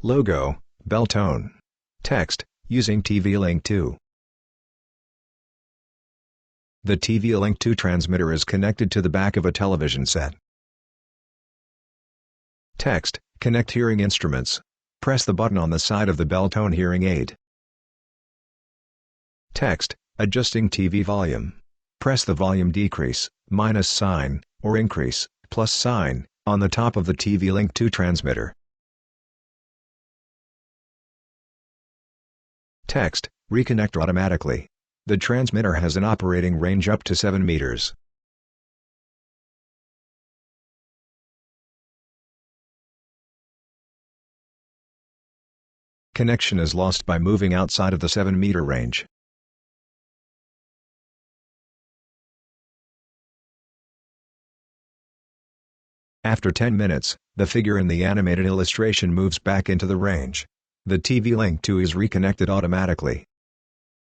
Logo, Beltone. Text, using TV Link 2. The TV Link 2 transmitter is connected to the back of a television set. Text, connect hearing instruments. Press the button on the side of the Beltone hearing aid. Text, adjusting TV volume. Press the volume decrease, minus sign, or increase, plus sign, on the top of the TV Link 2 transmitter. Text, reconnect automatically. The transmitter has an operating range up to 7 meters. Connection is lost by moving outside of the 7-meter range. After 10 minutes, the figure in the animated illustration moves back into the range. The TV Link 2 is reconnected automatically.